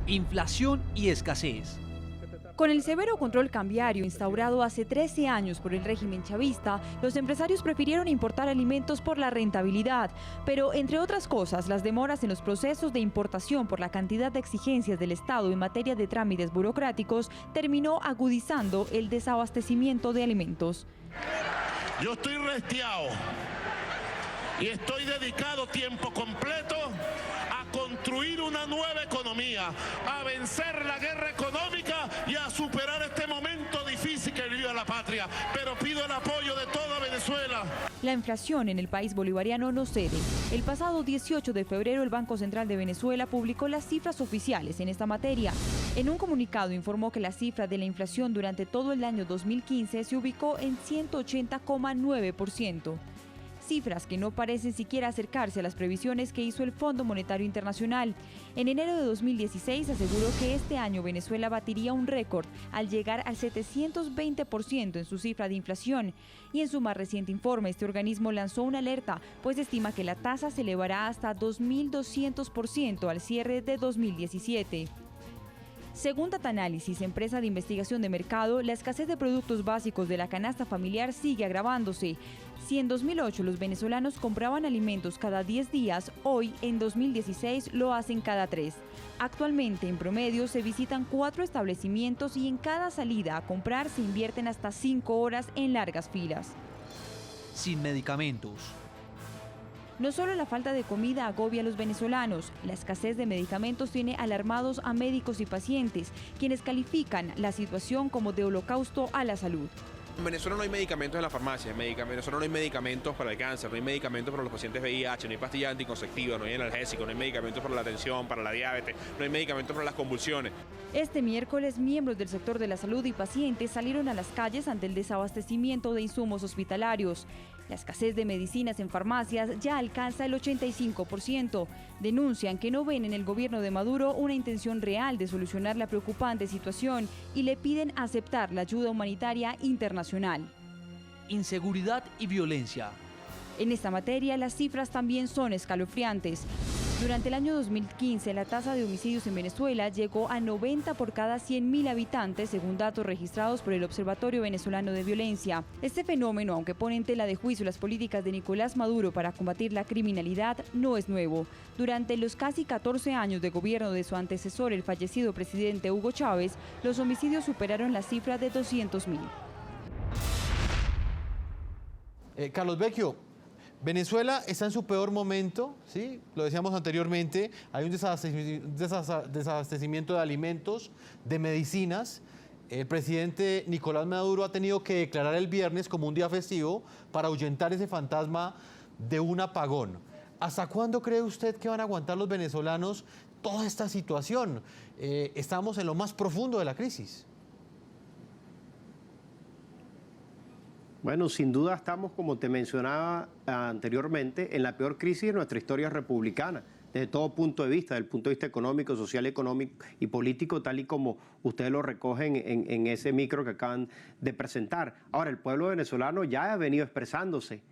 inflación y escasez. Con el severo control cambiario instaurado hace 13 años por el régimen chavista, los empresarios prefirieron importar alimentos por la rentabilidad, pero entre otras cosas, las demoras en los procesos de importación por la cantidad de exigencias del Estado en materia de trámites burocráticos terminó agudizando el desabastecimiento de alimentos. Yo estoy restiado y estoy dedicado tiempo completo a construir una nueva economía, a vencer la guerra económica y a superar este momento difícil que vive la patria. Pero pido el apoyo de toda Venezuela. La inflación en el país bolivariano no cede. El pasado 18 de febrero el Banco Central de Venezuela publicó las cifras oficiales en esta materia. En un comunicado informó que la cifra de la inflación durante todo el año 2015 se ubicó en 180,9%. Cifras que no parecen siquiera acercarse a las previsiones que hizo el Fondo Monetario Internacional. En enero de 2016 aseguró que este año Venezuela batiría un récord al llegar al 720% en su cifra de inflación. Y en su más reciente informe, este organismo lanzó una alerta, pues estima que la tasa se elevará hasta 2.200% al cierre de 2017. Según Data Análisis, empresa de investigación de mercado, la escasez de productos básicos de la canasta familiar sigue agravándose. Si en 2008 los venezolanos compraban alimentos cada 10 días, hoy en 2016 lo hacen cada 3. Actualmente, en promedio, se visitan 4 establecimientos y en cada salida a comprar se invierten hasta 5 horas en largas filas. Sin medicamentos. No solo la falta de comida agobia a los venezolanos, la escasez de medicamentos tiene alarmados a médicos y pacientes, quienes califican la situación como de holocausto a la salud. En Venezuela no hay medicamentos en la farmacia, en Venezuela no hay medicamentos para el cáncer, no hay medicamentos para los pacientes VIH, no hay pastillas anticonceptivas, no hay analgésicos, no hay medicamentos para la tensión, para la diabetes, no hay medicamentos para las convulsiones. Este miércoles, miembros del sector de la salud y pacientes salieron a las calles ante el desabastecimiento de insumos hospitalarios. La escasez de medicinas en farmacias ya alcanza el 85%. Denuncian que no ven en el gobierno de Maduro una intención real de solucionar la preocupante situación y le piden aceptar la ayuda humanitaria internacional. Inseguridad y violencia. En esta materia, las cifras también son escalofriantes. Durante el año 2015, la tasa de homicidios en Venezuela llegó a 90 por cada 100.000 habitantes, según datos registrados por el Observatorio Venezolano de Violencia. Este fenómeno, aunque pone en tela de juicio las políticas de Nicolás Maduro para combatir la criminalidad, no es nuevo. Durante los casi 14 años de gobierno de su antecesor, el fallecido presidente Hugo Chávez, los homicidios superaron la cifra de 200.000. Carlos Vecchio, Venezuela está en su peor momento, ¿sí? Lo decíamos anteriormente, hay un desabastecimiento de alimentos, de medicinas. El presidente Nicolás Maduro ha tenido que declarar el viernes como un día festivo para ahuyentar ese fantasma de un apagón. ¿Hasta cuándo cree usted que van a aguantar los venezolanos toda esta situación? Estamos en lo más profundo de la crisis. Bueno, sin duda estamos, como te mencionaba anteriormente, en la peor crisis de nuestra historia republicana, desde todo punto de vista, desde el punto de vista económico, social, económico y político, tal y como ustedes lo recogen en ese micro que acaban de presentar. Ahora, el pueblo venezolano ya ha venido expresándose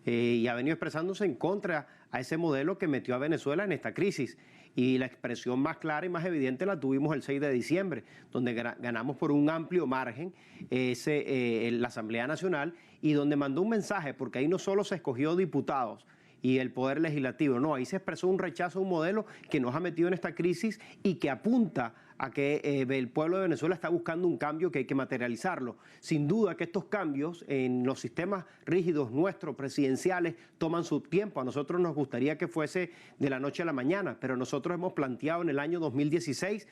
y ha venido expresándose en contra a ese modelo que metió a Venezuela en esta crisis. Y la expresión más clara y más evidente la tuvimos el 6 de diciembre, donde ganamos por un amplio margen la Asamblea Nacional y donde mandó un mensaje, porque ahí no solo se escogió diputados y el Poder Legislativo, no, ahí se expresó un rechazo a un modelo que nos ha metido en esta crisis y que apunta a que el pueblo de Venezuela está buscando un cambio que hay que materializarlo. Sin duda que estos cambios en los sistemas rígidos nuestros, presidenciales, toman su tiempo. A nosotros nos gustaría que fuese de la noche a la mañana, pero nosotros hemos planteado en el año 2016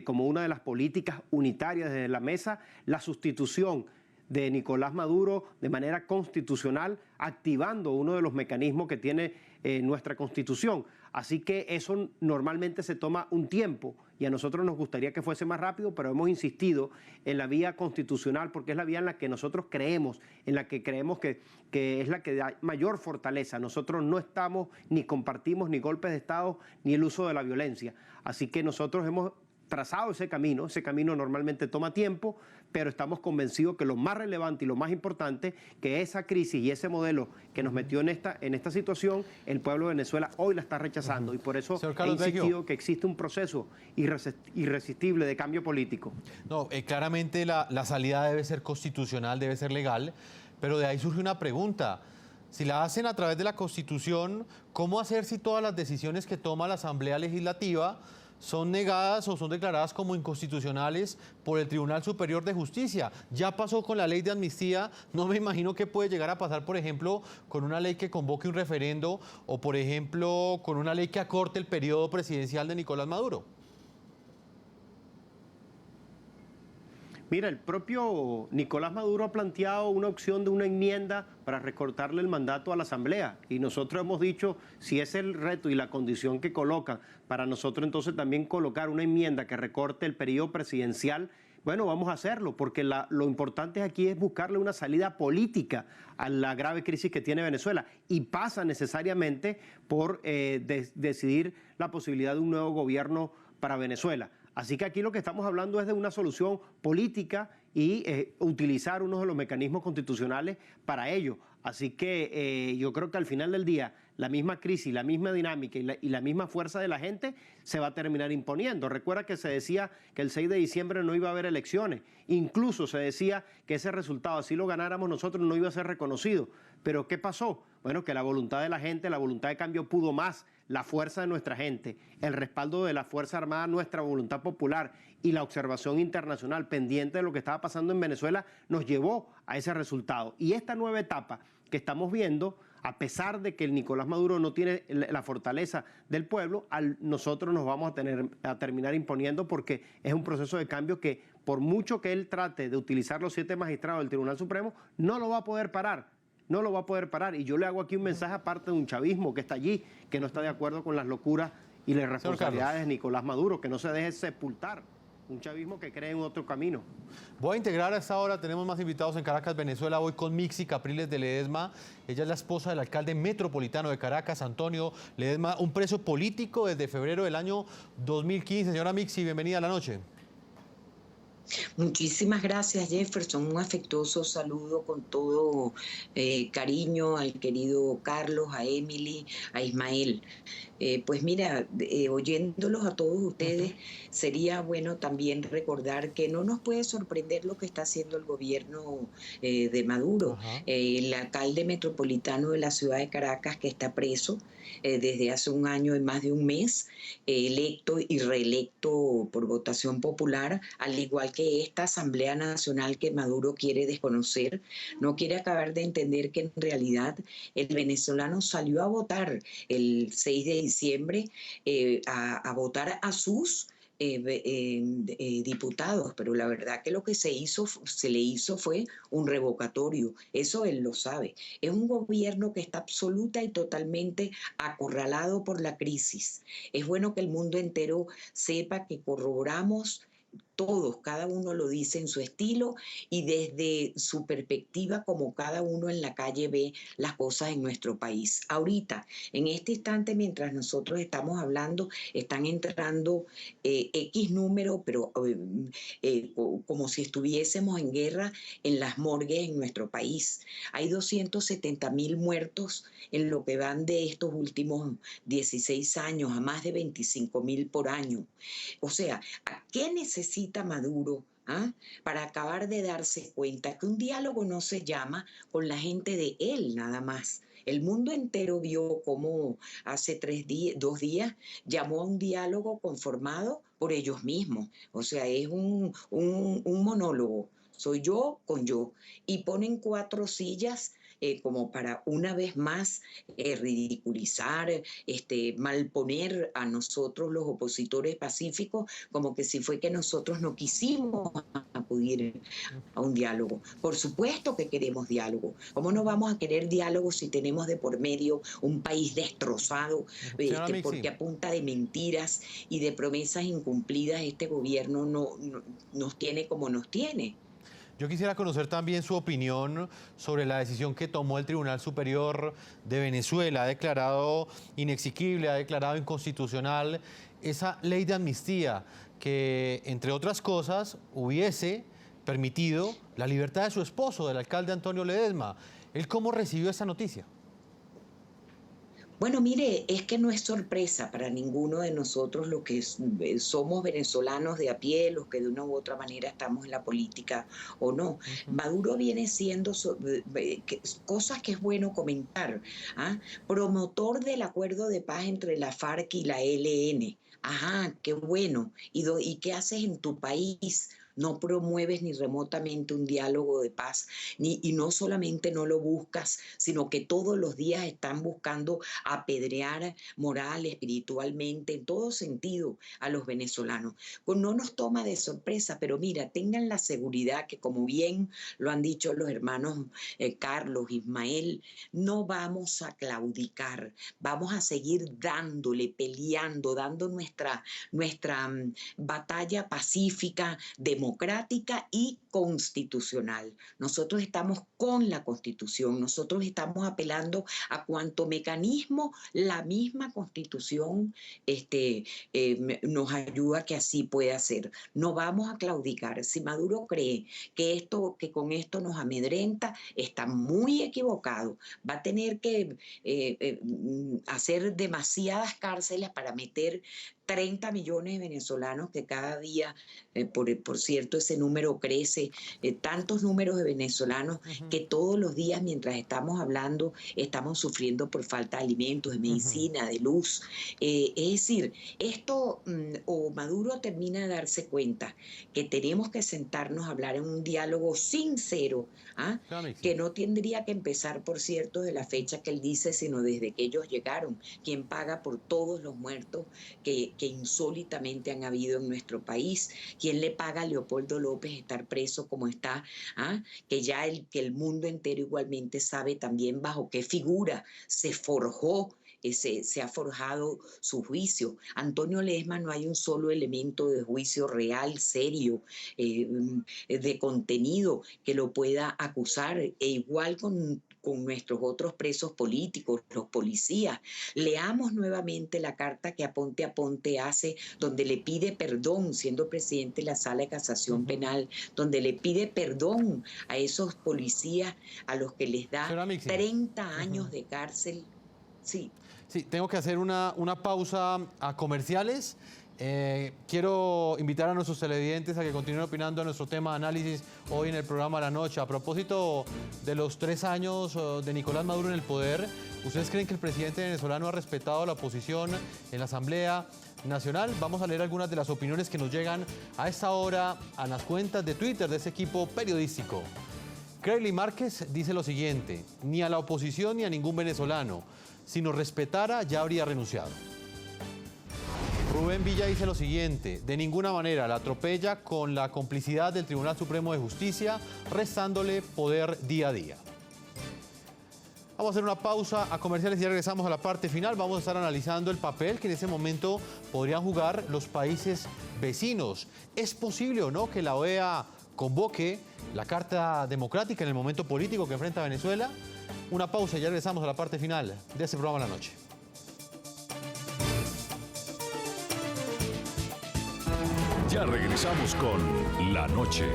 como una de las políticas unitarias desde la mesa la sustitución de Nicolás Maduro de manera constitucional, activando uno de los mecanismos que tiene nuestra Constitución. Así que eso normalmente se toma un tiempo y a nosotros nos gustaría que fuese más rápido, pero hemos insistido en la vía constitucional porque es la vía en la que nosotros creemos, en la que creemos que es la que da mayor fortaleza. Nosotros no estamos ni compartimos ni golpes de Estado ni el uso de la violencia. Así que nosotros hemos trazado ese camino normalmente toma tiempo, pero estamos convencidos que lo más relevante y lo más importante, que esa crisis y ese modelo que nos metió en esta situación, el pueblo de Venezuela hoy la está rechazando. Y por eso he insistido que existe un proceso irresistible de cambio político. No, claramente la salida debe ser constitucional, debe ser legal, pero de ahí surge una pregunta. Si la hacen a través de la Constitución, ¿cómo hacer si todas las decisiones que toma la Asamblea Legislativa son negadas o son declaradas como inconstitucionales por el Tribunal Superior de Justicia? Ya pasó con la ley de amnistía, no me imagino que puede llegar a pasar, por ejemplo, con una ley que convoque un referendo o, por ejemplo, con una ley que acorte el periodo presidencial de Nicolás Maduro. Mira, el propio Nicolás Maduro ha planteado una opción de una enmienda para recortarle el mandato a la Asamblea. Y nosotros hemos dicho, si es el reto y la condición que colocan, para nosotros entonces también colocar una enmienda que recorte el periodo presidencial, bueno, vamos a hacerlo, porque lo importante aquí es buscarle una salida política a la grave crisis que tiene Venezuela. Y pasa necesariamente por decidir la posibilidad de un nuevo gobierno para Venezuela. Así que aquí lo que estamos hablando es de una solución política y utilizar uno de los mecanismos constitucionales para ello. Así que yo creo que al final del día la misma crisis, la misma dinámica y la misma fuerza de la gente se va a terminar imponiendo. Recuerda que se decía que el 6 de diciembre no iba a haber elecciones. Incluso se decía que ese resultado, si lo ganáramos nosotros, no iba a ser reconocido. Pero ¿qué pasó? Bueno, que la voluntad de la gente, la voluntad de cambio pudo más. La fuerza de nuestra gente, el respaldo de la Fuerza Armada, nuestra voluntad popular y la observación internacional pendiente de lo que estaba pasando en Venezuela nos llevó a ese resultado. Y esta nueva etapa que estamos viendo, a pesar de que el Nicolás Maduro no tiene la fortaleza del pueblo, nosotros nos vamos a terminar imponiendo, porque es un proceso de cambio que, por mucho que él trate de utilizar los 7 magistrados del Tribunal Supremo, no lo va a poder parar. No lo va a poder parar. Y yo le hago aquí un mensaje aparte de un chavismo que está allí, que no está de acuerdo con las locuras y las responsabilidades de Nicolás Maduro, que no se deje sepultar. Un chavismo que cree en otro camino. Voy a integrar a esta hora, tenemos más invitados en Caracas, Venezuela. Voy con Mixi Capriles de Ledesma. Ella es la esposa del alcalde metropolitano de Caracas, Antonio Ledesma, un preso político desde febrero del año 2015. Señora Mixi, bienvenida a la noche. Muchísimas gracias, Jefferson. Un afectuoso saludo con todo cariño al querido Carlos, a Emily, a Ismael. Pues mira, oyéndolos a todos ustedes, sería bueno también recordar que no nos puede sorprender lo que está haciendo el gobierno de Maduro. El alcalde metropolitano de la ciudad de Caracas, que está preso desde hace un año y más de un mes, electo y reelecto por votación popular, al igual que esta Asamblea Nacional que Maduro quiere desconocer, no quiere acabar de entender que en realidad el venezolano salió a votar el 6 de diciembre, a votar a sus diputados, pero la verdad que lo que se le hizo fue un revocatorio. Eso él lo sabe. Es un gobierno que está absoluta y totalmente acorralado por la crisis. Es bueno que el mundo entero sepa que corroboramos todos, cada uno lo dice en su estilo y desde su perspectiva, como cada uno en la calle ve las cosas en nuestro país. Ahorita, en este instante, mientras nosotros estamos hablando, están entrando X número, pero como si estuviésemos en guerra en las morgues en nuestro país. Hay 270.000 muertos en lo que van de estos últimos 16 años, a más de 25.000 por año. O sea, ¿a qué necesita Maduro para acabar de darse cuenta que un diálogo no se llama con la gente de él nada más? El mundo entero vio cómo hace 2 días llamó a un diálogo conformado por ellos mismos. O sea, es un monólogo. Soy yo con yo. Y ponen 4 sillas como para una vez más ridiculizar, malponer a nosotros los opositores pacíficos, como que si fue que nosotros no quisimos acudir a un diálogo. Por supuesto que queremos diálogo. ¿Cómo no vamos a querer diálogo si tenemos de por medio un país destrozado? Porque a punta de mentiras y de promesas incumplidas este gobierno no nos tiene como nos tiene. Yo quisiera conocer también su opinión sobre la decisión que tomó el Tribunal Superior de Venezuela. Ha declarado inexequible, ha declarado inconstitucional esa ley de amnistía que, entre otras cosas, hubiese permitido la libertad de su esposo, del alcalde Antonio Ledesma. ¿Él cómo recibió esa noticia? Bueno, mire, es que no es sorpresa para ninguno de nosotros los que somos venezolanos de a pie, los que de una u otra manera estamos en la política o no. Maduro viene siendo cosas que es bueno comentar. Promotor del acuerdo de paz entre la FARC y la ELN. Ajá, qué bueno. ¿Y qué haces en tu país? No promueves ni remotamente un diálogo de paz, y no solamente no lo buscas, sino que todos los días están buscando apedrear moral, espiritualmente, en todo sentido a los venezolanos. Pues no nos toma de sorpresa, pero mira, tengan la seguridad que, como bien lo han dicho los hermanos Carlos, Ismael, no vamos a claudicar, vamos a seguir dándole, peleando, dando nuestra batalla pacífica, democrática y constitucional. Nosotros estamos con la Constitución, nosotros estamos apelando a cuanto mecanismo la misma Constitución nos ayuda a que así pueda ser. No vamos a claudicar. Si Maduro cree que con esto nos amedrenta, está muy equivocado. Va a tener que hacer demasiadas cárceles para meter 30 millones de venezolanos que cada día, por cierto, ese número crece, tantos números de venezolanos que todos los días, mientras estamos hablando, estamos sufriendo por falta de alimentos, de medicina, de luz. Es decir, esto, o Maduro termina de darse cuenta que tenemos que sentarnos a hablar en un diálogo sincero, que no tendría que empezar, por cierto, de la fecha que él dice, sino desde que ellos llegaron. ¿Quién paga por todos los muertos que insólitamente han habido en nuestro país? ¿Quién le paga a Leopoldo López estar preso como está? Que el mundo entero igualmente sabe también bajo qué figura se forjó, se ha forjado su juicio. Antonio Ledesma, no hay un solo elemento de juicio real, serio, de contenido que lo pueda acusar, e igual con nuestros otros presos políticos, los policías. Leamos nuevamente la carta que Aponte Aponte hace, donde le pide perdón, siendo presidente de la Sala de Casación Penal, donde le pide perdón a esos policías a los que les da 30 años de cárcel. Sí. Sí, tengo que hacer una pausa a comerciales. Quiero invitar a nuestros televidentes a que continúen opinando en nuestro tema de análisis hoy en el programa La Noche. A propósito de los 3 años de Nicolás Maduro en el poder, ¿ustedes creen que el presidente venezolano ha respetado la oposición en la Asamblea Nacional? Vamos a leer algunas de las opiniones que nos llegan a esta hora a las cuentas de Twitter de ese equipo periodístico. Creyly Márquez dice lo siguiente: ni a la oposición ni a ningún venezolano. Si nos respetara, ya habría renunciado. Rubén Villa dice lo siguiente: de ninguna manera, la atropella con la complicidad del Tribunal Supremo de Justicia, restándole poder día a día. Vamos a hacer una pausa a comerciales y ya regresamos a la parte final. Vamos a estar analizando el papel que en ese momento podrían jugar los países vecinos. ¿Es posible o no que la OEA convoque la Carta Democrática en el momento político que enfrenta Venezuela? Una pausa y ya regresamos a la parte final de este programa La Noche. Ya regresamos con La Noche.